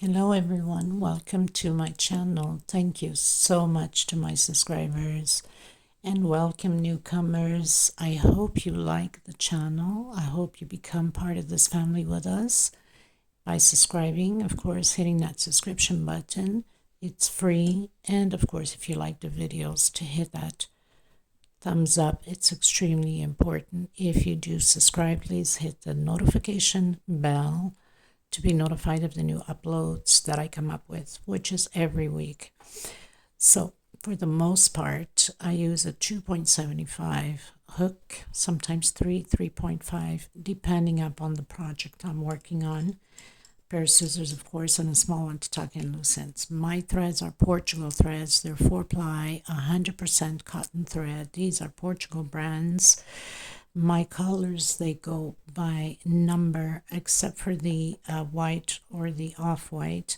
Hello everyone, welcome to my channel. Thank you so much to my subscribers and welcome newcomers. I hope you like the channel. I hope you become part of this family with us by subscribing, of course, hitting that subscription button. It's free, and of course, if you like the videos, to hit that thumbs up. It's extremely important. If you do subscribe, please hit the notification bell to be notified of the new uploads that I come up with, which is every week. So for the most part, I use a 2.75 hook, sometimes 3.5, depending upon the project I'm working on. A pair of scissors, of course, and a small one to tuck in loose ends. My threads are Portugal threads. They're 4-ply, 100% cotton thread. These are Portugal brands. My colors, they go by number, except for the white or the off-white.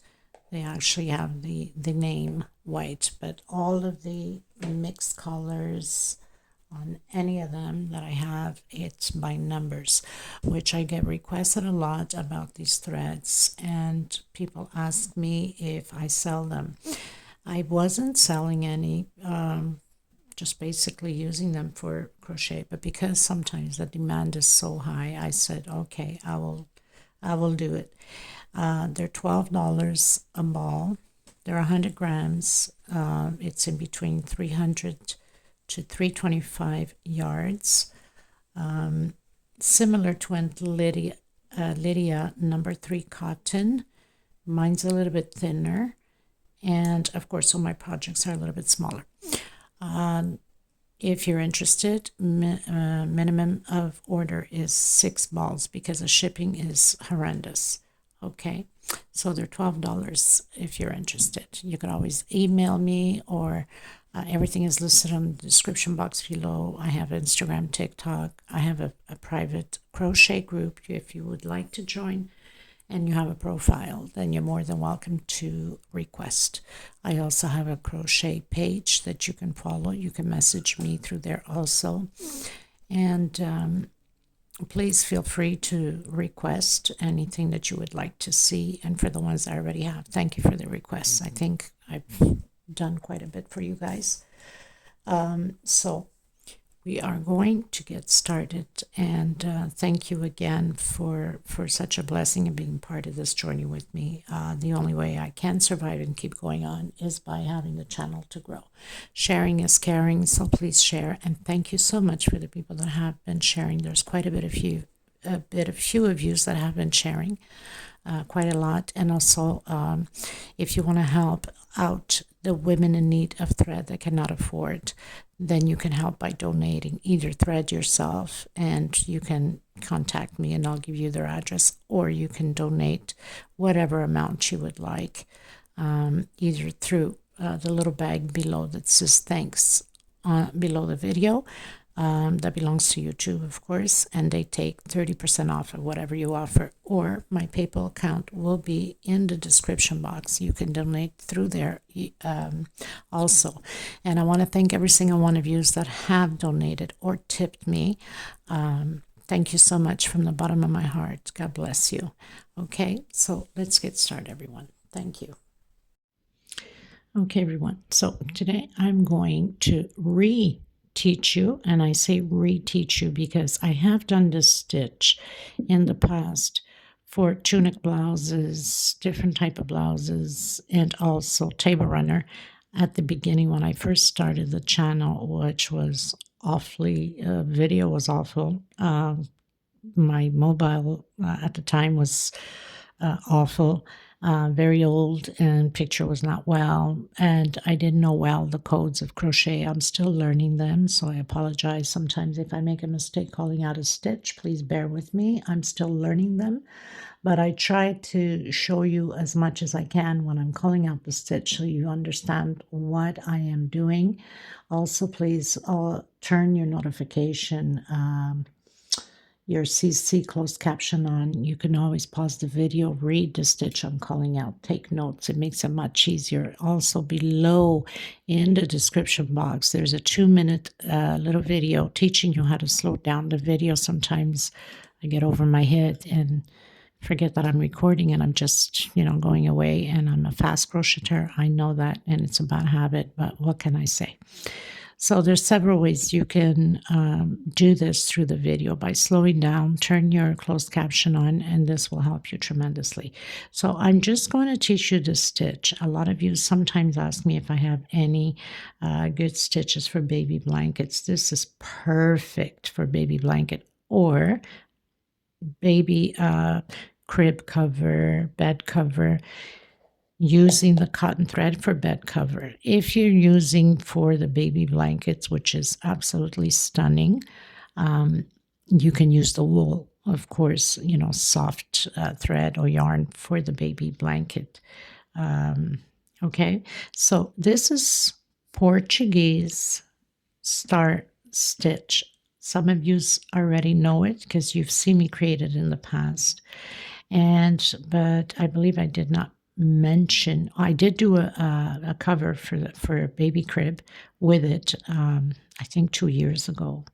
They actually have the name white, but all of the mixed colors on any of them that I have, it's by numbers, which I get requested a lot about these threads, and people ask me if I sell them. I wasn't selling any, just basically using them for crochet, but because sometimes the demand is so high, I said, okay, I will do it. They're $12 a ball. They're 100 grams. It's in between 300 to 325 yards. Similar to Aunt Lydia number 3 cotton. Mine's a little bit thinner, and of course, so my projects are a little bit smaller. If you're interested, minimum of order is 6 balls because the shipping is horrendous. Okay, so they're $12 if you're interested. You can always email me, or everything is listed on the description box below. I have Instagram, TikTok. I have a private crochet group if you would like to join, and you have a profile, then you're more than welcome to request. I also have a crochet page that you can follow. You can message me through there also. And please feel free to request anything that you would like to see. And for the ones I already have, thank you for the requests. I think I've done quite a bit for you guys. So we are going to get started, and thank you again for such a blessing and being part of this journey with me. The only way I can survive and keep going on is by having the channel to grow. Sharing is caring, so please share, and thank you so much for the people that have been sharing. There's quite a few of you that have been sharing, quite a lot. And also, if you want to help out the women in need of thread that cannot afford, then you can help by donating either thread yourself, and you can contact me and I'll give you their address, or you can donate whatever amount you would like, either through the little bag below that says thanks below the video. That belongs to YouTube, of course, and they take 30% off of whatever you offer, or my PayPal account will be in the description box. You can donate through there also. And I want to thank every single one of you that have donated or tipped me. Thank you so much from the bottom of my heart. God bless you. Okay, so let's get started, everyone. Thank you. Okay, everyone. So today I'm going to teach you, and I say reteach you because I have done this stitch in the past for tunic blouses, different type of blouses, and also table runner at the beginning when I first started the channel, which was awfully, video was awful. My mobile at the time was awful. Very old, and picture was not well, and I didn't know well the codes of crochet. I'm still learning them, so I apologize sometimes if I make a mistake calling out a stitch. Please bear with me. I'm still learning them, but I try to show you as much as I can when I'm calling out the stitch so you understand what I am doing. Also, please turn your notification your CC closed caption on. You can always pause the video, read the stitch I'm calling out, take notes. It makes it much easier. Also below in the description box, there's a 2-minute little video teaching you how to slow down the video. Sometimes I get over my head and forget that I'm recording and I'm just, going away, and I'm a fast crocheter. I know that, and it's a bad habit, but what can I say? So there's several ways you can do this through the video by slowing down, turn your closed caption on, and this will help you tremendously. So I'm just going to teach you to stitch. A lot of you sometimes ask me if I have any good stitches for baby blankets. This is perfect for baby blanket or baby crib cover, bed cover, using the cotton thread for bed cover. If you're using for the baby blankets, which is absolutely stunning, you can use the wool, of course, soft thread or yarn for the baby blanket. Okay, so this is Portuguese star stitch. Some of you already know it because you've seen me create it in the past. But I believe I did not mention, I did do a cover for a baby crib with it, I think 2 years ago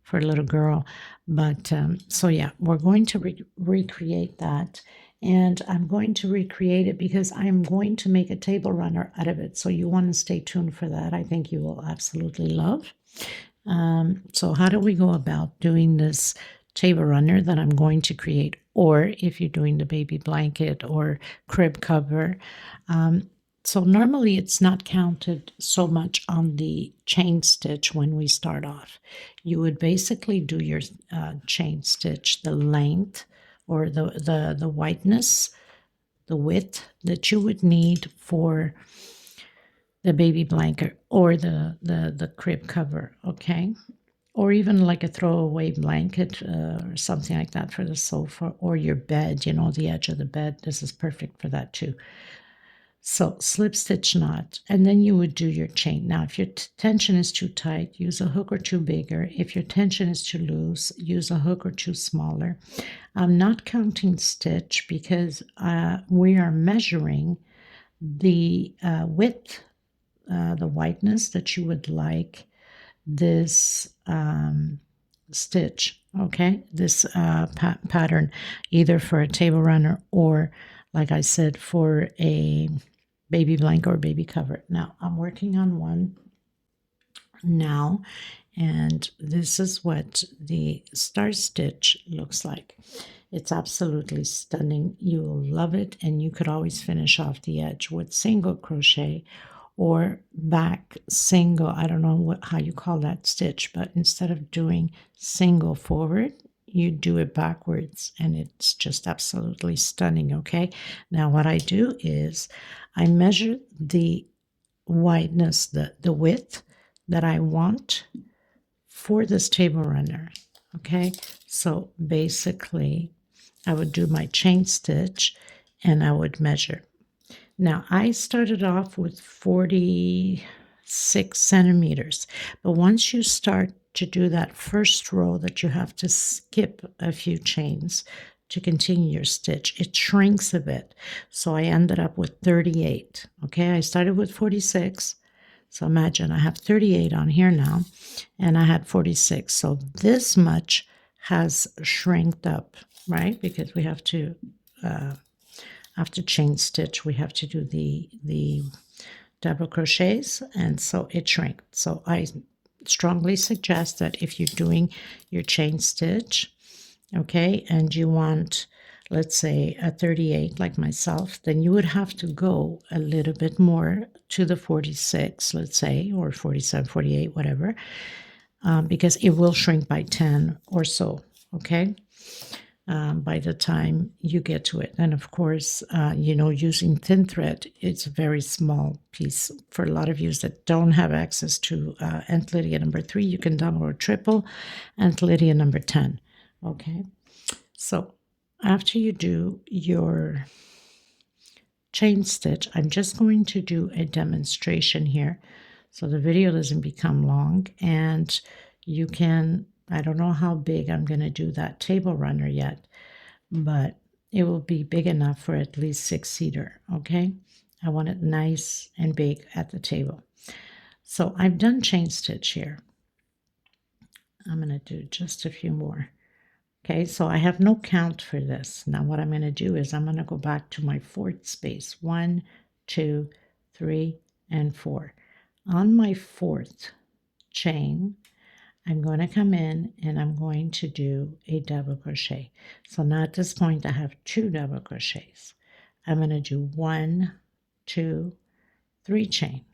for a little girl. But so yeah, we're going to recreate that. And I'm going to recreate it because I'm going to make a table runner out of it. So you want to stay tuned for that. I think you will absolutely love. So how do we go about doing this table runner that I'm going to create? Or if you're doing the baby blanket or crib cover. So normally it's not counted so much on the chain stitch when we start off. You would basically do your chain stitch, the length or the whiteness, the width that you would need for the baby blanket or the crib cover, okay? Or even like a throwaway blanket or something like that for the sofa or your bed, the edge of the bed. This is perfect for that too. So slip stitch knot, and then you would do your chain. Now, if your tension is too tight, use a hook or two bigger. If your tension is too loose, use a hook or two smaller. I'm not counting stitch because we are measuring the width, the whiteness that you would like this stitch, okay, this pattern, either for a table runner or, like I said, for a baby blanket or baby cover. Now I'm working on one now, and this is what the star stitch looks like. It's absolutely stunning. You will love it, and you could always finish off the edge with single crochet or back single. I don't know how you call that stitch, but instead of doing single forward, you do it backwards, and it's just absolutely stunning. Okay, now what I do is I measure the wideness, the width that I want for this table runner. Okay, so basically I would do my chain stitch and I would measure. Now, I started off with 46 centimeters, but once you start to do that first row that you have to skip a few chains to continue your stitch, it shrinks a bit. So I ended up with 38. Okay, I started with 46. So imagine I have 38 on here now, and I had 46. So this much has shrinked up, right? Because we have to after chain stitch, we have to do the double crochets, and so it shrank. So I strongly suggest that if you're doing your chain stitch, okay, and you want, let's say, a 38 like myself, then you would have to go a little bit more to the 46, let's say, or 47, 48, whatever, because it will shrink by 10 or so, okay? By the time you get to it. And of course, using thin thread, it's a very small piece. For a lot of you that don't have access to Aunt Lydia number 3, you can double or triple Aunt Lydia number 10. Okay, so after you do your chain stitch, I'm just going to do a demonstration here so the video doesn't become long, and you can, I don't know how big I'm going to do that table runner yet, but it will be big enough for at least 6-seater, okay? I want it nice and big at the table. So I've done chain stitch here. I'm going to do just a few more, Okay, so I have no count for this. Now what I'm going to do is I'm going to go back to my fourth space. 1, 2, 3, and 4. On my fourth chain, I'm going to come in and I'm going to do a double crochet. So now at this point I have 2 double crochets. I'm going to do 1, 2, 3 chain.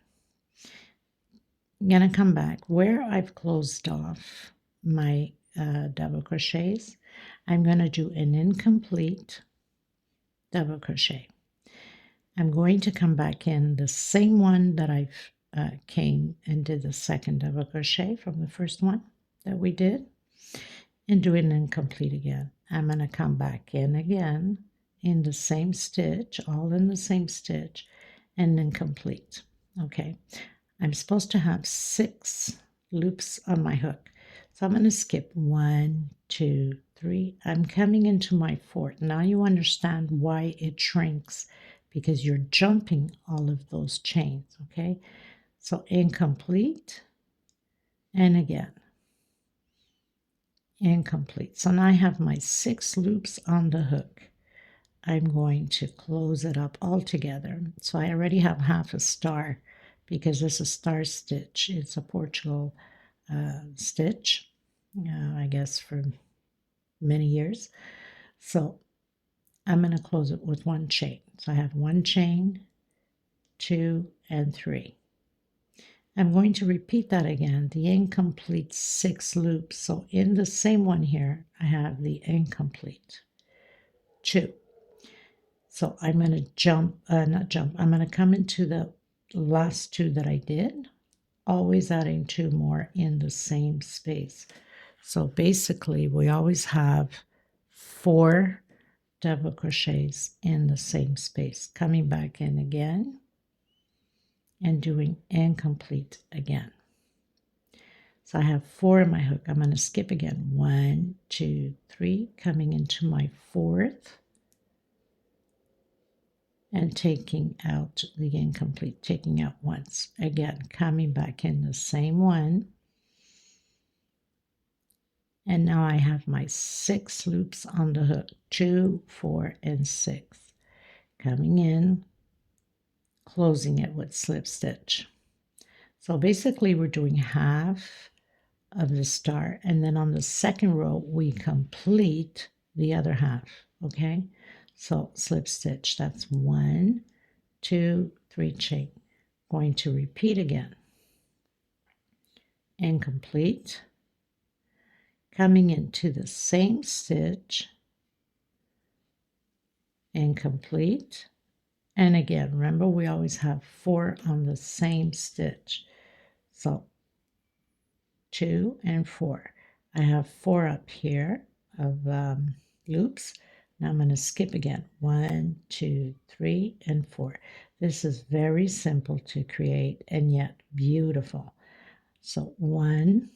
I'm going to come back where I've closed off my double crochets. I'm going to do an incomplete double crochet. I'm going to come back in the same one that I've came and did the second double crochet from the first one that we did, and do an incomplete again. I'm going to come back in again in the same stitch, all in the same stitch, and then complete. Okay, I'm supposed to have 6 loops on my hook, so I'm going to skip 1, 2, 3. I'm coming into my fourth. Now you understand why it shrinks, because you're jumping all of those chains. Okay, so incomplete, and again incomplete. So now I have my 6 loops on the hook. I'm going to close it up all together. So I already have half a star because this is star stitch. It's a Portugal stitch, I guess for many years. So I'm going to close it with 1 chain. So I have 1 chain, 2, and 3. I'm going to repeat that again, the incomplete 6 loops. So in the same one here, I have the incomplete 2. So I'm going to jump, not jump, I'm going to come into the last 2 that I did, always adding 2 more in the same space. So basically we always have 4 double crochets in the same space, coming back in again and doing incomplete again. So I have 4 in my hook. I'm going to skip again. 1, 2, 3, coming into my fourth and taking out the incomplete, taking out once. Again, coming back in the same one. And now I have my 6 loops on the hook, 2, 4, and 6. Coming in, closing it with slip stitch. So basically we're doing half of the star, and then on the second row we complete the other half. Okay, so slip stitch, that's 1, 2, 3 chain. Going to repeat again, incomplete, coming into the same stitch, incomplete, and again, remember we always have 4 on the same stitch, so 2 and 4. I have 4 up here of loops. Now I'm going to skip again, 1, 2, 3, and 4. This is very simple to create and yet beautiful. So 1,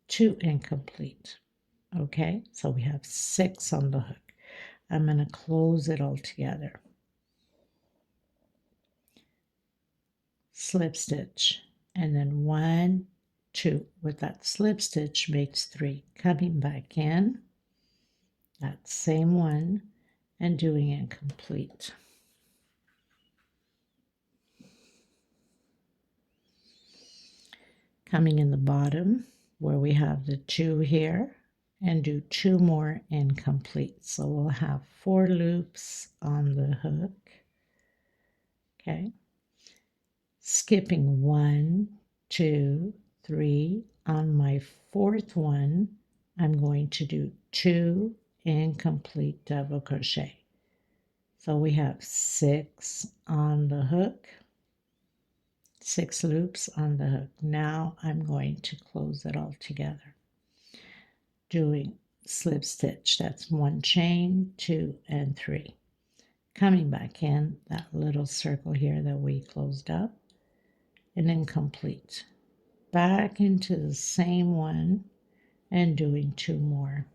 2 incomplete. Okay, so we have 6 on the hook. I'm going to close it all together. Slip stitch, and then 1, 2 with that slip stitch makes 3. Coming back in, that same one, and doing incomplete. Coming in the bottom where we have the 2 here, and do 2 more incomplete. So we'll have 4 loops on the hook. Okay, skipping 1, 2, 3. On my fourth one, I'm going to do 2 incomplete double crochet. So we have 6 on the hook, 6 loops on the hook. Now I'm going to close it all together, doing slip stitch. That's 1 chain, 2, and 3. Coming back in that little circle here that we closed up, and incomplete. Back into the same one and doing 2 more.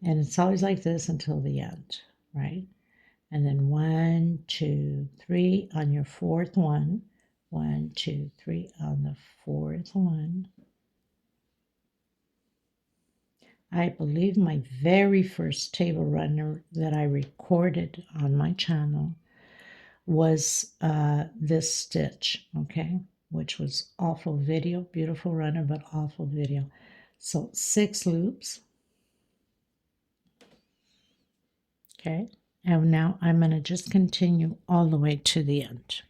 And it's always like this until the end, right? And then 1, 2, 3 on your fourth one. 1, 2, 3 on the fourth one. I believe my very first table runner that I recorded on my channel was this stitch, okay, which was awful video, beautiful runner, but awful video. So 6 loops, okay, and now I'm going to just continue all the way to the end.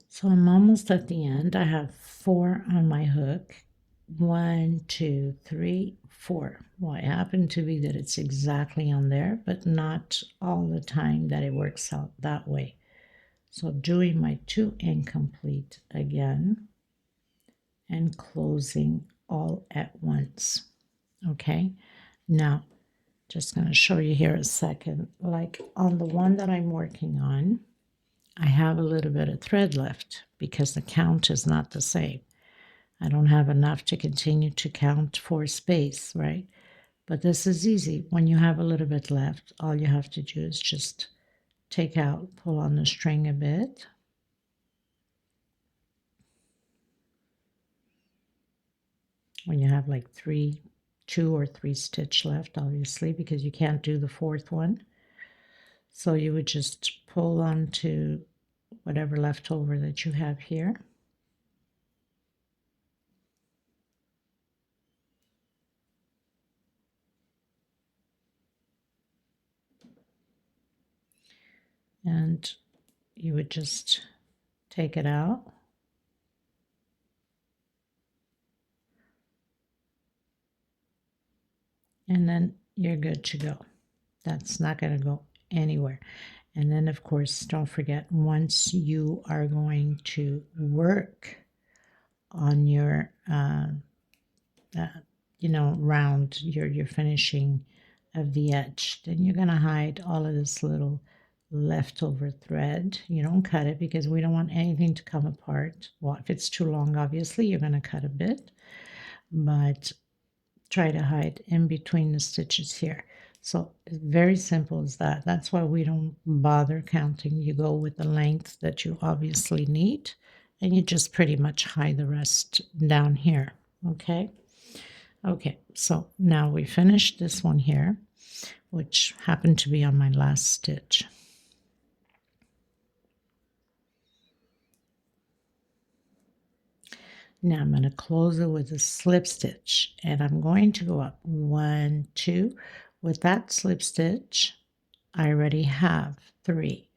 So I'm almost at the end. I have 4 on my hook. 1, 2, 3, 4. Well, it happened to be that it's exactly on there, but not all the time that it works out that way. So doing my 2 incomplete again and closing all at once. Okay, now just going to show you here a second. Like on the one that I'm working on, I have a little bit of thread left because the count is not the same. I don't have enough to continue to count for space, right? But this is easy. When you have a little bit left, all you have to do is just take out, pull on the string a bit. When you have like 2 or 3 stitch left, obviously, because you can't do the 4th one. So you would just pull onto whatever leftover that you have here. And you would just take it out. And then you're good to go. That's not going to go anywhere. And then, of course, don't forget, once you are going to work on your, round, your finishing of the edge, then you're going to hide all of this little leftover thread. You don't cut it because we don't want anything to come apart. Well, if it's too long, obviously, you're going to cut a bit, but try to hide in between the stitches here. So it's very simple as that. That's why we don't bother counting. You go with the length that you obviously need, and you just pretty much hide the rest down here. Okay. Okay, so now we finished this one here, which happened to be on my last stitch. Now I'm going to close it with a slip stitch, and I'm going to go up 1, 2. With that slip stitch, I already have 3.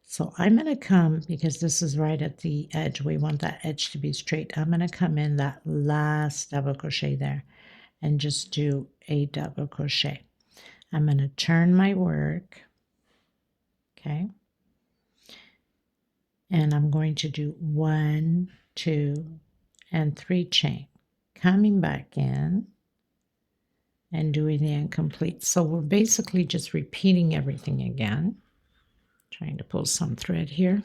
So I'm going to come, because this is right at the edge, we want that edge to be straight. I'm going to come in that last double crochet there and just do a double crochet. I'm going to turn my work, okay, and I'm going to do 1, 2, and 3 chain, coming back in and doing the incomplete. So we're basically just repeating everything again. Trying to pull some thread here.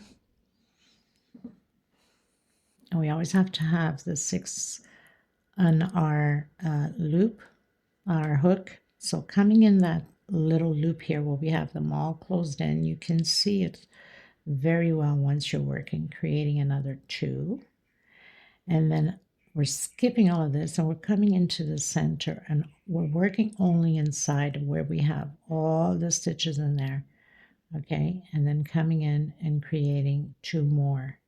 And we always have to have the 6 on our loop, our hook. So coming in that little loop here where we have them all closed in, you can see it very well once you're working, creating another 2. And then we're skipping all of this and we're coming into the center and we're working only inside where we have all the stitches in there. Okay, and then coming in and creating 2 more.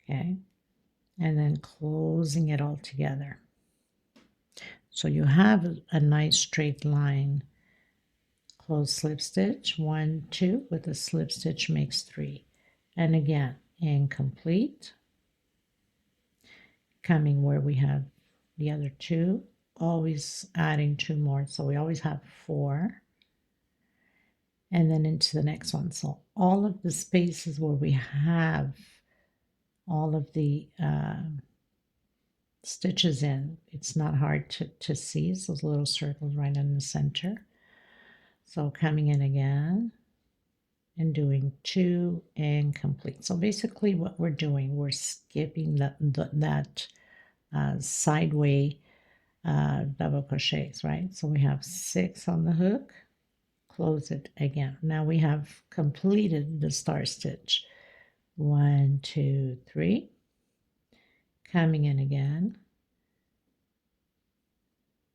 Okay, and then closing it all together. So you have a nice straight line. Close slip stitch, 1, 2, with a slip stitch makes 3. And again, incomplete. Coming where we have the other 2, always adding 2 more. So we always have 4. And then into the next one. So all of the spaces where we have all of the stitches in, it's not hard to see. It's those little circles right in the center. So coming in again and doing 2 incomplete. So basically what we're doing, we're skipping that sideway double crochets, right? So we have 6 on the hook, close it again. Now we have completed the star stitch. 1, 2, 3, coming in again,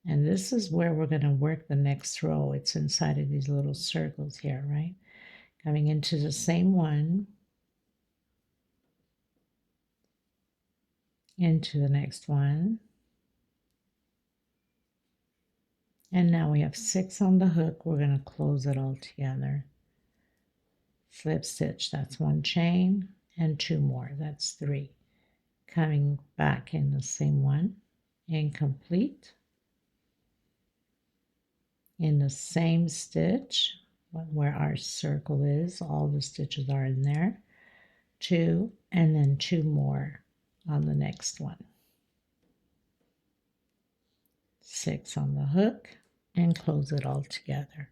And this is where we're going to work the next row. It's inside of these little circles here, right? Coming into the same one, into the next one. And now we have 6 on the hook. We're going to close it all together. Slip stitch, that's 1 chain, and 2 more, that's 3. Coming back in the same one, incomplete. In the same stitch where our circle is, all the stitches are in there. 2, and then 2 more on the next one. 6 on the hook, and close it all together.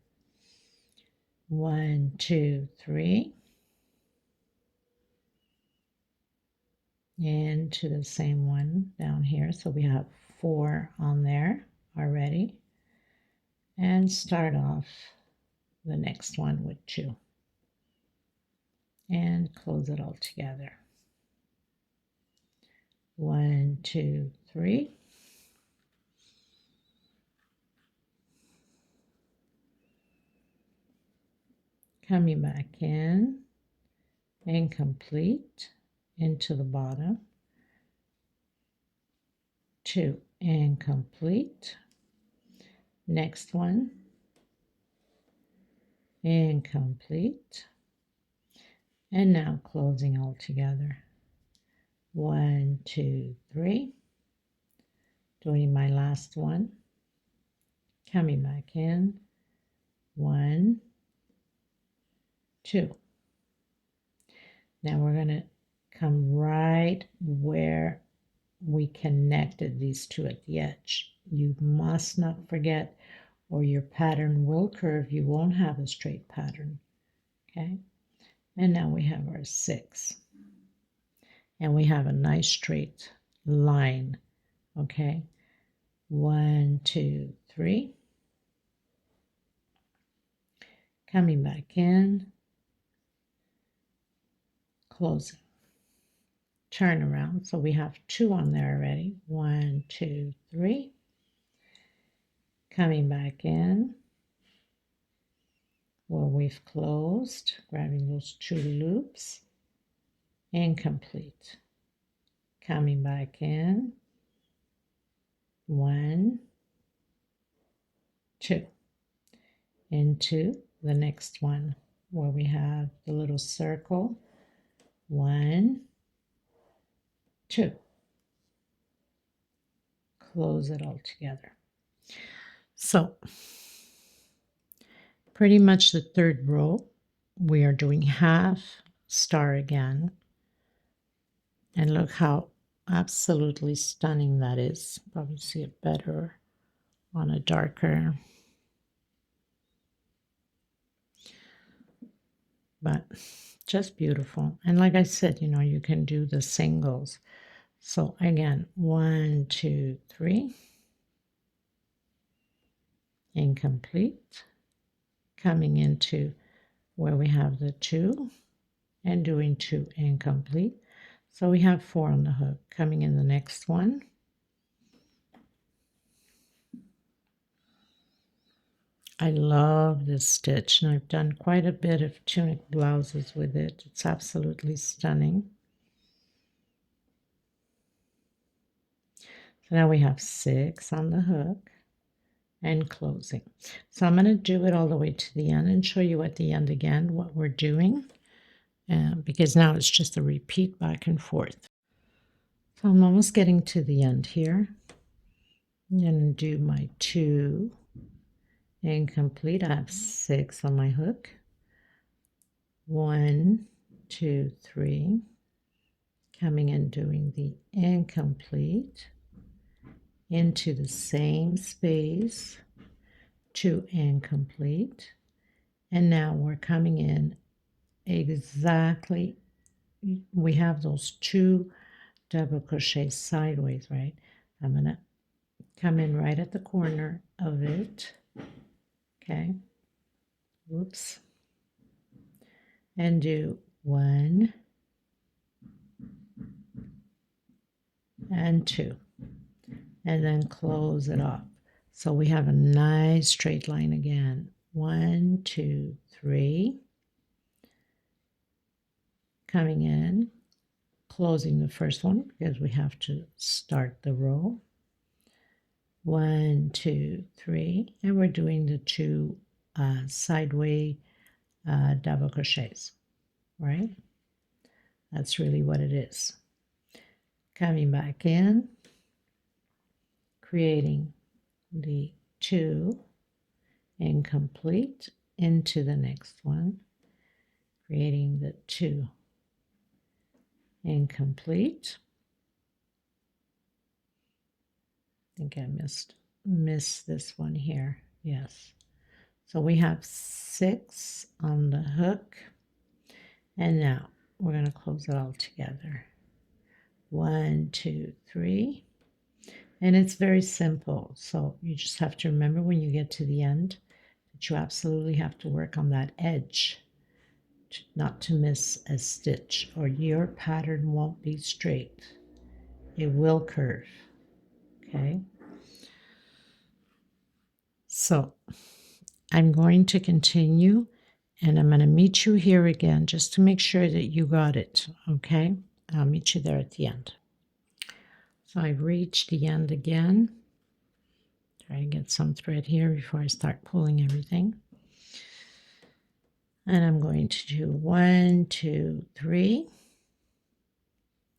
1, 2, 3. Into the same one down here. So we have 4 on there already. And start off the next one with 2. And close it all together. 1, 2, 3. Coming back in, incomplete, into the bottom. 2, incomplete. Next one, incomplete. And now closing all together. 1, 2, 3. Doing my last one. Coming back in. 1, 2. Now we're going to come right where we connected these two at the edge. You must not forget, or your pattern will curve. You won't have a straight pattern. Okay? And now we have our 6. And we have a nice straight line. Okay? 1, 2, 3. Coming back in. Closing. Turn around. So we have 2 on there already. 1, 2, 3. Coming back in where we've closed, grabbing those 2 loops, incomplete. Coming back in, 1, 2, into the next one where we have the little circle, 1, 2. Close it all together. So pretty much the third row, we are doing half star again. And look how absolutely stunning that is. Probably see it better on a darker. But just beautiful. And like I said, you know, you can do the singles. So again, 1, 2, 3. Incomplete. Coming into where we have the 2 and doing 2 incomplete. So we have 4 on the hook. Coming in the next one. I love this stitch, and I've done quite a bit of tunic blouses with it. It's absolutely stunning. So now we have 6 on the hook and closing. So I'm going to do it all the way to the end and show you at the end again what we're doing, because now it's just a repeat back and forth. So I'm almost getting to the end here. I'm going to do my 2 incomplete. I have 6 on my hook. 1, 2, 3. Coming and doing the incomplete into the same space, 2 incomplete. And now we're coming in exactly, we have those 2 double crochet sideways, right? I'm going to come in right at the corner of it. Okay. Whoops. And do 1 and 2. And then close it off. So we have a nice straight line again. 1, 2, 3. Coming in, closing the first one because we have to start the row. 1, 2, 3, and we're doing the 2 sideways double crochets, right? That's really what it is. Coming back in, creating the 2 incomplete into the next one, creating the 2 incomplete. I think I missed this one here. Yes. So we have 6 on the hook, and now we're going to close it all together. 1, 2, 3, and it's very simple. So you just have to remember when you get to the end that you absolutely have to work on that edge, not to miss a stitch, or your pattern won't be straight. It will curve. Okay. So I'm going to continue, and I'm going to meet you here again just to make sure that you got it. Okay. I'll meet you there at the end. So I've reached the end again. Try to get some thread here before I start pulling everything. And I'm going to do 1, 2, 3.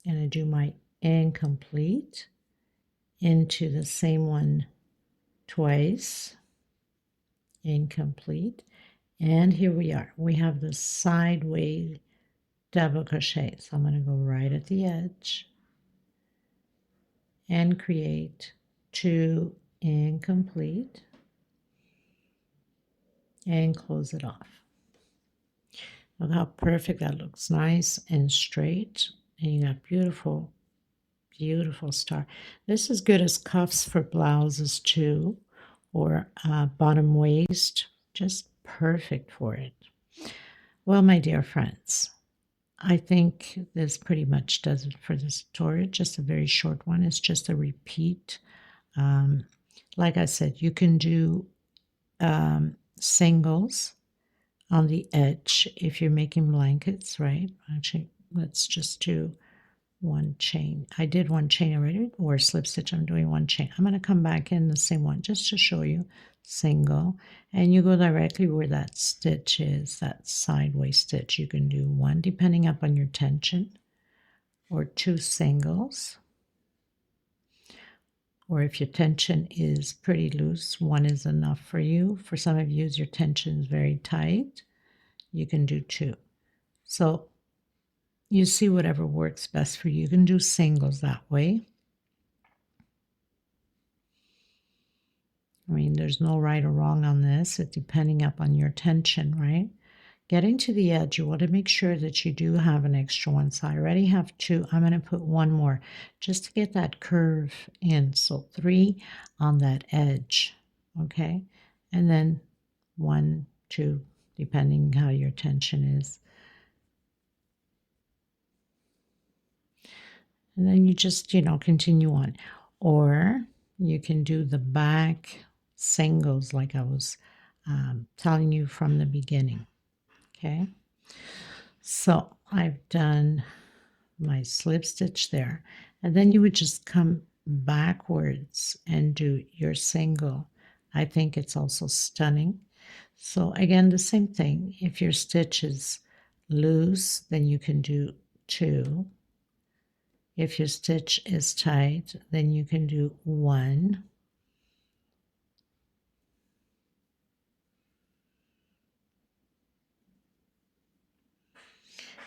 And I do my incomplete into the same one twice. Incomplete. And here we are. We have the sideways double crochet. So I'm going to go right at the edge and create 2 incomplete and close it off. Look how perfect that looks. Nice and straight. And you got beautiful, beautiful star. This is good as cuffs for blouses too, or bottom waist. Just perfect for it. Well, my dear friends, I think this pretty much does it for this tutorial. Just a very short one. It's just a repeat. Like I said, you can do singles on the edge if you're making blankets, right? Actually, let's just do 1 chain. I did 1 chain already, or slip stitch. I'm doing 1 chain. I'm going to come back in the same one just to show you. Single, and you go directly where that stitch is, that sideways stitch. You can do 1 depending upon your tension, or 2 singles, or if your tension is pretty loose, 1 is enough for you. For some of you, your tension is very tight, you can do 2. So you see whatever works best for you. You can do singles that way. I mean, there's no right or wrong on this. It's depending upon your tension, right? Getting to the edge, you want to make sure that you do have an extra one. So I already have 2. I'm going to put 1 more just to get that curve in. So 3 on that edge, okay? And then 1, 2, depending how your tension is. And then you just, continue on. Or you can do the back singles like I was telling you from the beginning. Okay, so I've done my slip stitch there, and then you would just come backwards and do your single. I think it's also stunning. So again, the same thing. If your stitch is loose, then you can do 2. If your stitch is tight, then you can do 1.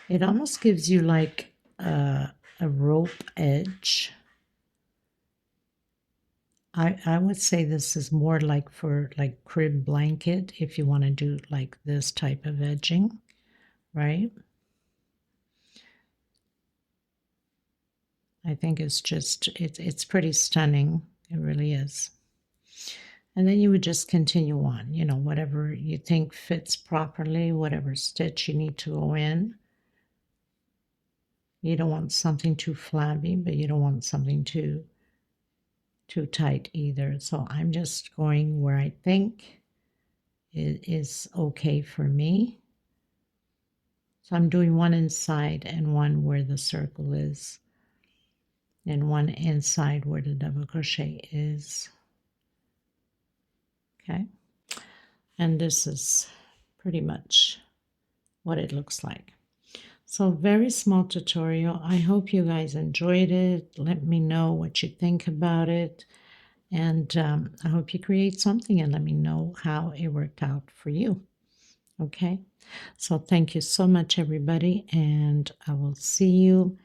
It almost gives you like a rope edge. I would say this is more like for like crib blanket if you want to do like this type of edging, right? I think it's pretty stunning. It really is. And then you would just continue on, whatever you think fits properly, whatever stitch you need to go in. You don't want something too flabby, but you don't want something too too tight either. So I'm just going where I think it is okay for me. So I'm doing one inside and one where the circle is, and one inside where the double crochet is. Okay, and this is pretty much what it looks like. So very small tutorial. I hope you guys enjoyed it. Let me know what you think about it. And I hope you create something and let me know how it worked out for you. Okay, so thank you so much, everybody, and I will see you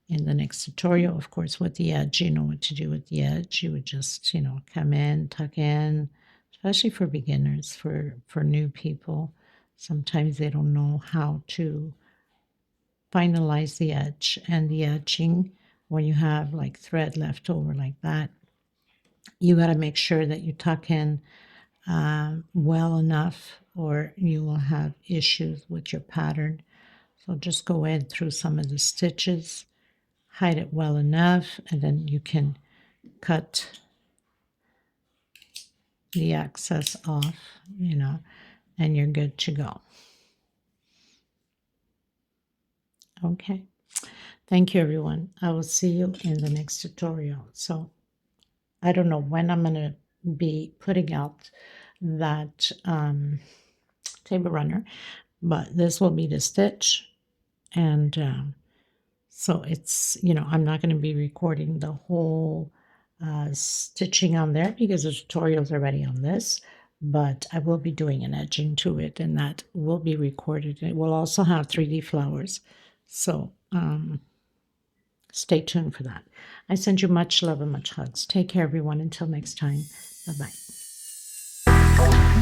in the next tutorial. Of course, with the edge, you know what to do with the edge. You would just, come in, tuck in, especially for beginners, for new people. Sometimes they don't know how to finalize the edge, and the edging, when you have like thread left over like that, you got to make sure that you tuck in well enough, or you will have issues with your pattern. So just go in through some of the stitches, hide it well enough, and then you can cut the excess off, and you're good to go. Okay, thank you, everyone. I will see you in the next tutorial. So I don't know when I'm going to be putting out that table runner, but this will be the stitch. And so it's, I'm not going to be recording the whole stitching on there because the tutorial is already on this, but I will be doing an edging to it, and that will be recorded. It will also have 3D flowers. So stay tuned for that. I send you much love and much hugs. Take care, everyone. Until next time. Bye-bye.